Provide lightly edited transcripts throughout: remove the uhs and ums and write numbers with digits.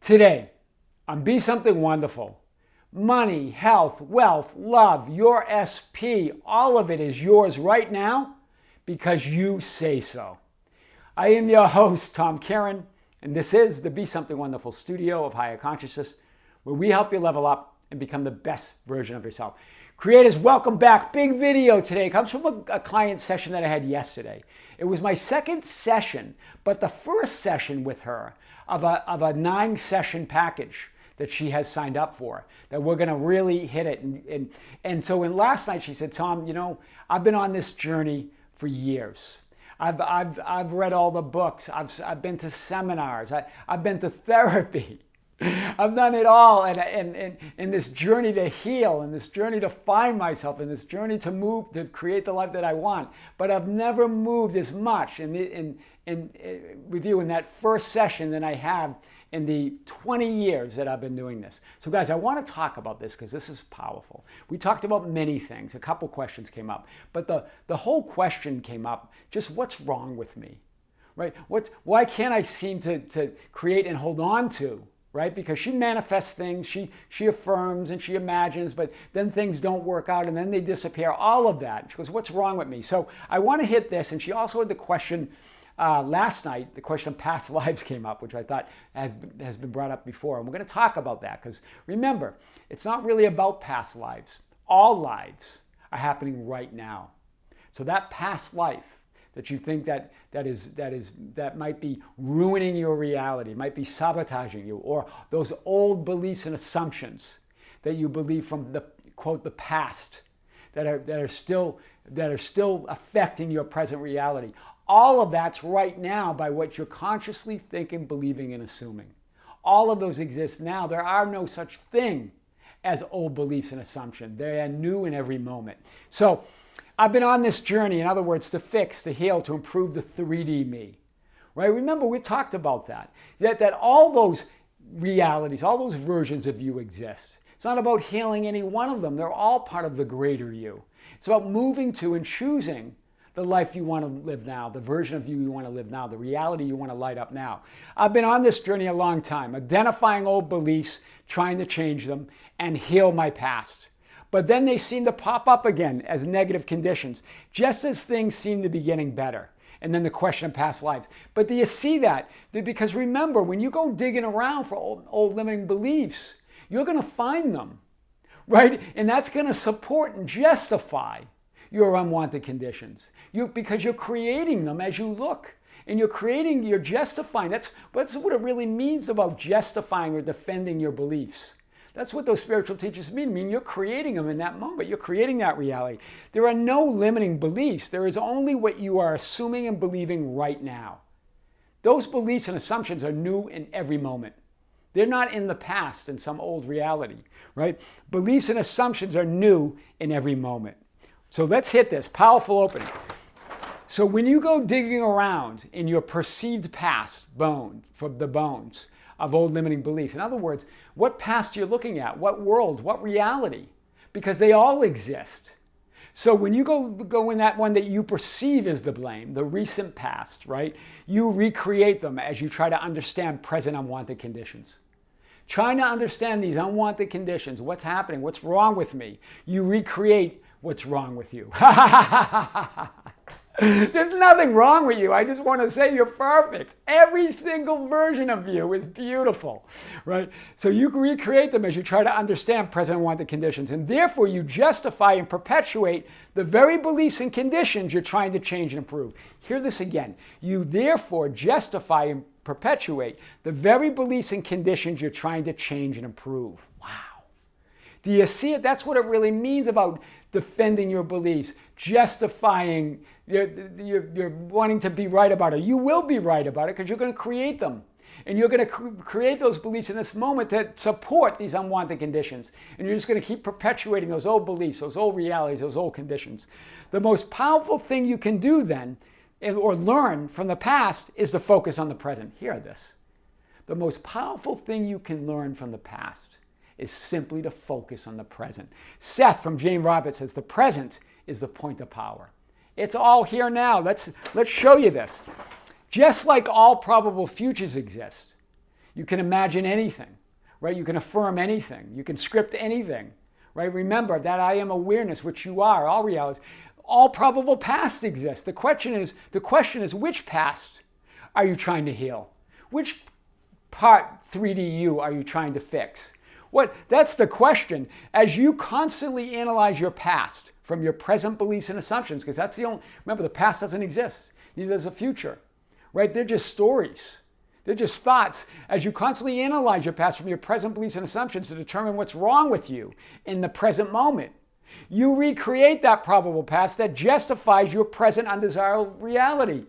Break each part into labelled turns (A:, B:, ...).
A: Today, on Be Something Wonderful, money, health, wealth, love, your SP, all of it is yours right now because you say so. I am your host, Tom Kearin, and this is the Be Something Wonderful studio of higher consciousness, where we help you level up and become the best version of yourself. Creators, welcome back. Big video today. It comes from a client session that I had yesterday. It was my second session, but the first session with her of a 9-session package that she has signed up for, that we're going to really hit it. And so in last night, she said, Tom, you know, I've been on this journey for years. I've read all the books. I've been to seminars. I've been to therapy. I've done it all, and in this journey to heal, and this journey to find myself, and this journey to move, to create the life that I want. But I've never moved as much with you in that first session than I have in the 20 years that I've been doing this. So guys, I want to talk about this because this is powerful. We talked about many things. A couple questions came up, but the whole question came up, just what's wrong with me, right? Why can't I seem to create and hold on to, right? Because she manifests things, she affirms and she imagines, but then things don't work out and then they disappear, all of that. She goes, what's wrong with me? So I want to hit this, and she also had the question last night, the question of past lives came up, which I thought has been brought up before. And we're going to talk about that because remember, it's not really about past lives. All lives are happening right now. So that past life that you think that might be ruining your reality, might be sabotaging you, or those old beliefs and assumptions that you believe from the quote the past that are still affecting your present reality. All of that's right now by what you're consciously thinking, believing, and assuming. All of those exist now. There are no such thing as old beliefs and assumptions. They are new in every moment. So I've been on this journey, in other words, to fix, to heal, to improve the 3D me. Right? Remember, we talked about that all those realities, all those versions of you exist. It's not about healing any one of them. They're all part of the greater you. It's about moving to and choosing the life you want to live now, the version of you want to live now, the reality you want to light up now. I've been on this journey a long time, identifying old beliefs, trying to change them, and heal my past. But then they seem to pop up again as negative conditions, just as things seem to be getting better. And then the question of past lives. But do you see that? Because remember, when you go digging around for old limiting beliefs, you're going to find them, right? And that's going to support and justify your unwanted conditions. Because you're creating them as you look. And you're justifying. That's what it really means about justifying or defending your beliefs. That's what those spiritual teachers mean. I mean, you're creating them in that moment. You're creating that reality. There are no limiting beliefs. There is only what you are assuming and believing right now. Those beliefs and assumptions are new in every moment. They're not in the past in some old reality, right? Beliefs and assumptions are new in every moment. So let's hit this. Powerful opening. So when you go digging around in your perceived past from the bones of old limiting beliefs, in other words, what past you're looking at, what world, what reality, because they all exist. So when you go in that one that you perceive as the blame, the recent past, right, you recreate them as you try to understand present unwanted conditions. Trying to understand these unwanted conditions, what's happening, what's wrong with me, you recreate what's wrong with you. There's nothing wrong with you. I just want to say you're perfect. Every single version of you is beautiful, right? So you recreate them as you try to understand present unwanted conditions, and therefore you justify and perpetuate the very beliefs and conditions you're trying to change and improve. Hear this again. You therefore justify and perpetuate the very beliefs and conditions you're trying to change and improve. Wow. Do you see it? That's what it really means about defending your beliefs, justifying, you're wanting to be right about it. You will be right about it because you're going to create them. And you're going to create those beliefs in this moment that support these unwanted conditions. And you're just going to keep perpetuating those old beliefs, those old realities, those old conditions. The most powerful thing you can do then, or learn from the past, is to focus on the present. Hear this. The most powerful thing you can learn from the past is simply to focus on the present. Seth from Jane Roberts says, the present is the point of power. It's all here now. Let's show you this. Just like all probable futures exist, You can imagine anything, right? You can affirm anything. You can script anything, right? Remember that I am awareness, which you are, all realities. All probable past exists. The question is, which past are you trying to heal? Which part 3D you are you trying to fix? That's the question. As you constantly analyze your past from your present beliefs and assumptions, because that's the only, remember, the past doesn't exist. Neither does the future, right? They're just stories. They're just thoughts. As you constantly analyze your past from your present beliefs and assumptions to determine what's wrong with you in the present moment, you recreate that probable past that justifies your present undesirable reality.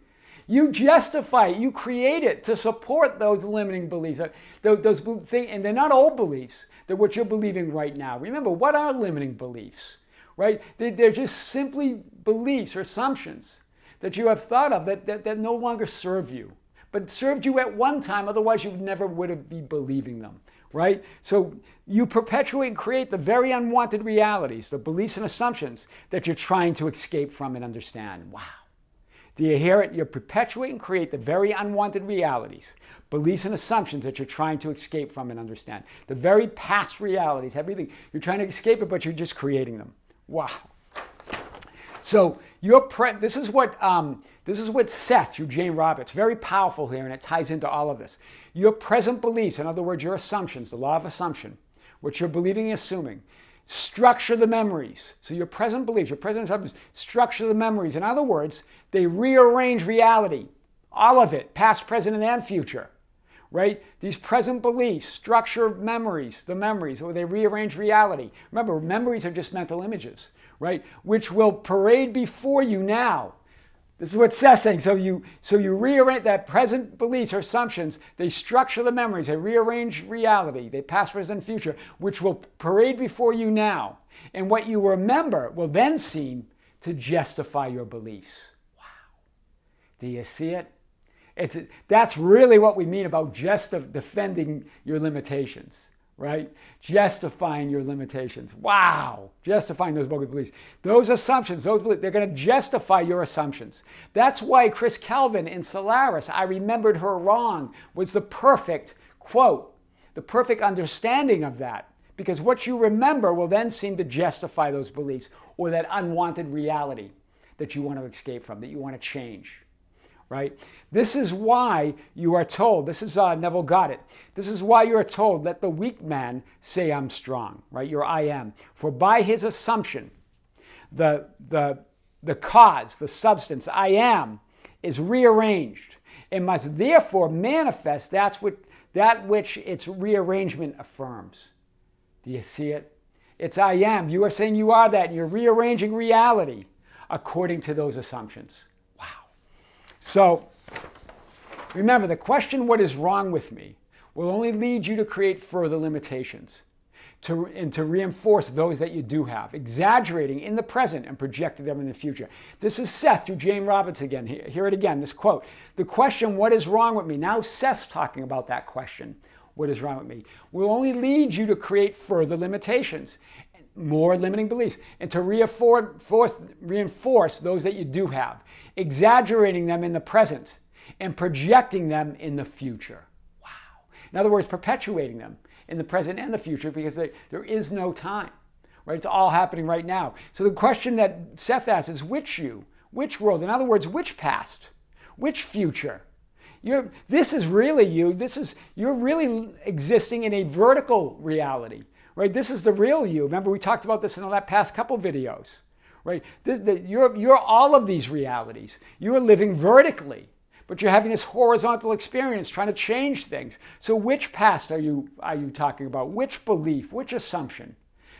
A: You justify it. You create it to support those limiting beliefs. Those things, and they're not old beliefs. They're what you're believing right now. Remember, what are limiting beliefs, right? They're just simply beliefs or assumptions that you have thought of that no longer serve you, but served you at one time. Otherwise, you never would have been believing them, right? So you perpetuate and create the very unwanted realities, the beliefs and assumptions that you're trying to escape from and understand. Wow. Do you hear it? You perpetuate and create the very unwanted realities, beliefs and assumptions that you're trying to escape from and understand. The very past realities, everything. You're trying to escape it, but you're just creating them. Wow. So this is what Seth through Jane Roberts, very powerful here, and it ties into all of this. Your present beliefs, in other words, your assumptions, the law of assumption, what you're believing and assuming, structure the memories. So your present beliefs, your present assumptions, structure the memories. In other words, they rearrange reality, all of it, past, present, and future, right? These present beliefs structure memories, the memories, or they rearrange reality. Remember, memories are just mental images, right? Which will parade before you now. This is what Seth's saying. So you rearrange that present beliefs or assumptions, they structure the memories, they rearrange reality, they past, present, and future, which will parade before you now. And what you remember will then seem to justify your beliefs. Wow. Do you see it? That's really what we mean about defending your limitations, right? Justifying your limitations. Wow. Justifying those bogus beliefs. Those assumptions, those beliefs, they're going to justify your assumptions. That's why Chris Kelvin in Solaris, I remembered her wrong, was the perfect quote, the perfect understanding of that. Because what you remember will then seem to justify those beliefs or that unwanted reality that you want to escape from, that you want to change. Right? This is why you are told, this is Neville Goddard, this is why you are told, let the weak man say I'm strong, right? Your I am. For by his assumption, the cause, the substance, I am, is rearranged and must therefore manifest that which its rearrangement affirms. Do you see it? It's I am. You are saying you are that, and you're rearranging reality according to those assumptions. So, remember, the question, what is wrong with me, will only lead you to create further limitations and to reinforce those that you do have, exaggerating in the present and projecting them in the future. This is Seth through Jane Roberts again. Hear it again, this quote. The question, what is wrong with me? Now Seth's talking about that question, what is wrong with me, will only lead you to create further limitations, more limiting beliefs, and to reinforce those that you do have, exaggerating them in the present and projecting them in the future. Wow. In other words, perpetuating them in the present and the future because there is no time, right? It's all happening right now. So the question that Seth asks is which you, which world? In other words, which past, which future? This is really you. You're really existing in a vertical reality. Right? This is the real you. Remember, we talked about this in the past couple videos. Right? You're all of these realities. You are living vertically, but you're having this horizontal experience trying to change things. So which past are you talking about? Which belief? Which assumption?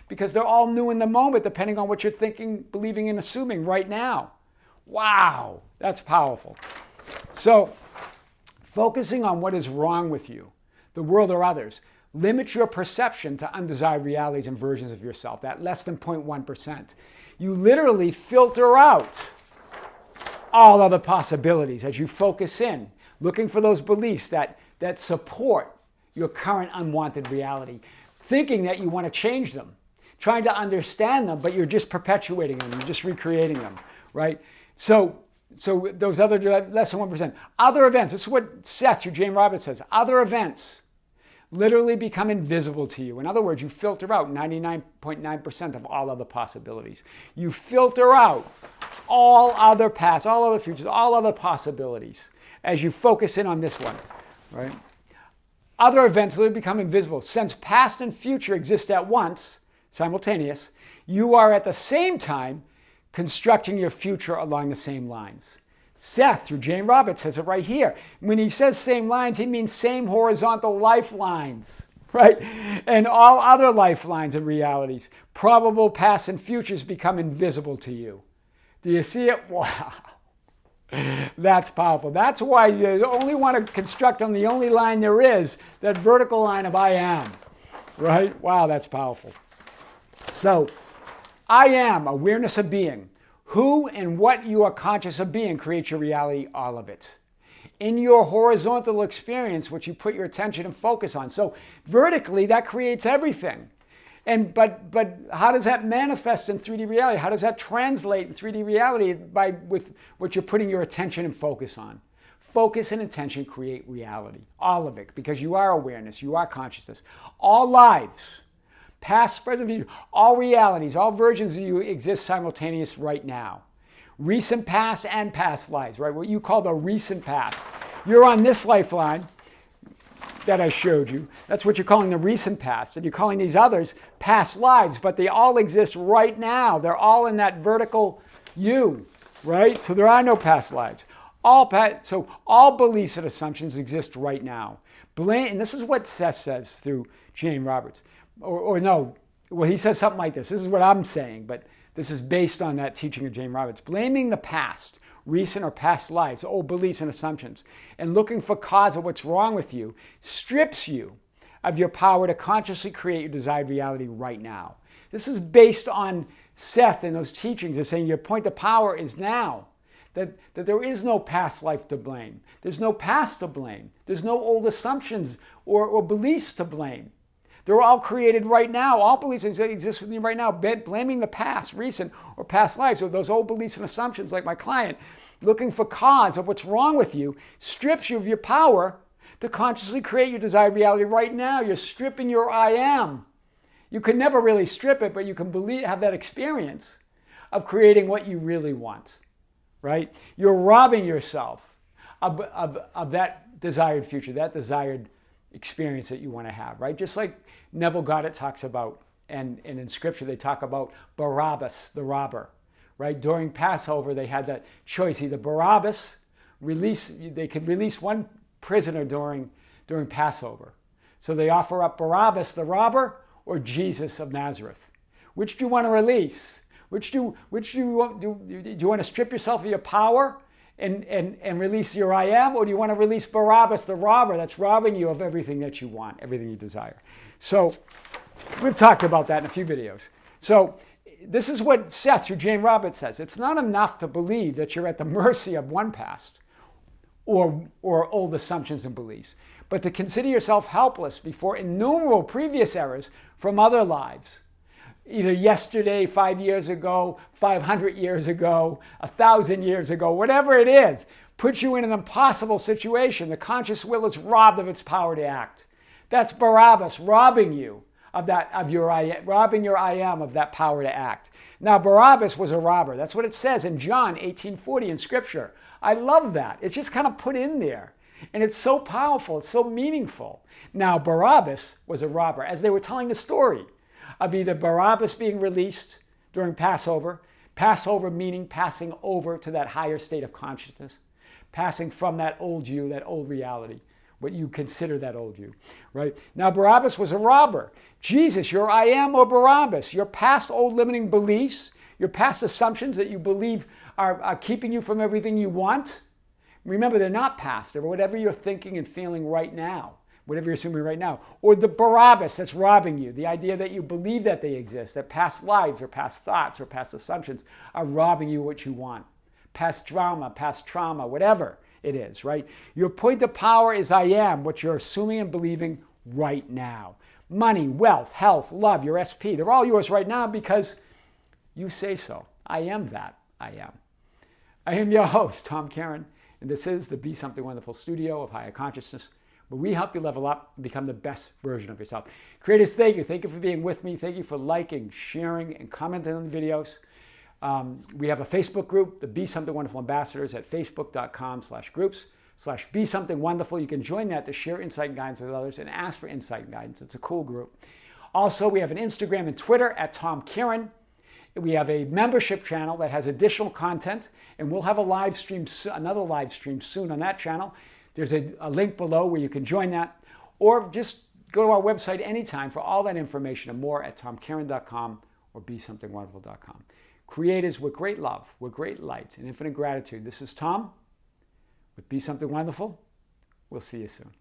A: Because they're all new in the moment, depending on what you're thinking, believing, and assuming right now. Wow, that's powerful. So focusing on what is wrong with you, the world or others, limit your perception to undesired realities and versions of yourself, that less than 0.1%. You literally filter out all other possibilities as you focus in, looking for those beliefs that support your current unwanted reality, thinking that you want to change them, trying to understand them, but you're just perpetuating them, you're just recreating them, right? So those other less than 1%. Other events, this is what Seth through Jane Roberts says, other events literally become invisible to you. In other words, you filter out 99.9% of all other possibilities. You filter out all other paths, all other futures, all other possibilities as you focus in on this one, right? Other events literally become invisible. Since past and future exist at once, simultaneous, you are at the same time constructing your future along the same lines. Seth, through Jane Roberts, says it right here. When he says same lines, he means same horizontal lifelines, right? And all other lifelines and realities, probable, past, and futures become invisible to you. Do you see it? Wow. That's powerful. That's why you only want to construct on the only line there is, that vertical line of I am, right? Wow, that's powerful. So, I am, awareness of being. Who and what you are conscious of being creates your reality, all of it. In your horizontal experience, which you put your attention and focus on. So vertically, that creates everything. But how does that manifest in 3D reality? How does that translate in 3D reality? With what you're putting your attention and focus on. Focus and attention create reality, all of it, because you are awareness, you are consciousness. All lives, past, present, future, all realities, all versions of you exist simultaneous right now. Recent past and past lives, right? What you call the recent past. You're on this lifeline that I showed you. That's what you're calling the recent past. And you're calling these others past lives, but they all exist right now. They're all in that vertical you, right? So there are no past lives. So all beliefs and assumptions exist right now. And this is what Seth says through Jane Roberts. Or no, well, he says something like this. This is what I'm saying, but this is based on that teaching of Jane Roberts. Blaming the past, recent or past lives, old beliefs and assumptions, and looking for cause of what's wrong with you strips you of your power to consciously create your desired reality right now. This is based on Seth and those teachings. They're saying your point of power is now. That there is no past life to blame. There's no past to blame. There's no old assumptions or beliefs to blame. They're all created right now. All beliefs exist within you right now. Blaming the past, recent, or past lives, or those old beliefs and assumptions like my client, looking for cause of what's wrong with you, strips you of your power to consciously create your desired reality right now. You're stripping your I am. You can never really strip it, but you can have that experience of creating what you really want, right? You're robbing yourself of that desired future, that desired experience that you want to have, right? Just like Neville Goddard talks about, and in Scripture they talk about Barabbas, the robber, right? During Passover they had that choice, either Barabbas, they could release one prisoner during Passover. So they offer up Barabbas, the robber, or Jesus of Nazareth. Which do you want to release? Which do you want to strip yourself of your power and release your I am, or do you want to release Barabbas, the robber that's robbing you of everything that you want, everything you desire? So we've talked about that in a few videos. So this is what Seth through Jane Roberts says. It's not enough to believe that you're at the mercy of one past or old assumptions and beliefs, but to consider yourself helpless before innumerable previous errors from other lives. Either yesterday, 5 years ago, 500 years ago, 1,000 years ago, whatever it is, puts you in an impossible situation. The conscious will is robbed of its power to act. That's Barabbas robbing you robbing your I am of that power to act. Now, Barabbas was a robber. That's what it says in John 18:40 in Scripture. I love that. It's just kind of put in there. And it's so powerful. It's so meaningful. Now, Barabbas was a robber. As they were telling the story of either Barabbas being released during Passover meaning passing over to that higher state of consciousness, passing from that old you, that old reality, what you consider that old you, right? Now, Barabbas was a robber. Jesus, your I am or Barabbas, your past old limiting beliefs, your past assumptions that you believe are keeping you from everything you want. Remember, they're not past. They're whatever you're thinking and feeling right now, whatever you're assuming right now. Or the Barabbas that's robbing you, the idea that you believe that they exist, that past lives or past thoughts or past assumptions are robbing you what you want. Past trauma, whatever it is, right? Your point of power is I am, what you're assuming and believing right now. Money, wealth, health, love, your SP, they're all yours right now because you say so. I am that. I am. I am your host, Tom Kearin, and this is the Be Something Wonderful studio of higher consciousness, but we help you level up and become the best version of yourself. Creators, thank you. Thank you for being with me. Thank you for liking, sharing, and commenting on the videos. We have a Facebook group, the Be Something Wonderful Ambassadors, at facebook.com/groups/Be Something Wonderful. You can join that to share insight and guidance with others and ask for insight and guidance. It's a cool group. Also, we have an Instagram and Twitter at Tom Kearin. We have a membership channel that has additional content, and we'll have a live stream, another live stream soon on that channel. There's a link below where you can join that, or just go to our website anytime for all that information and more at tomkearin.com or besomethingwonderful.com. Creators, with great love, with great light, and infinite gratitude, this is Tom with Be Something Wonderful. We'll see you soon.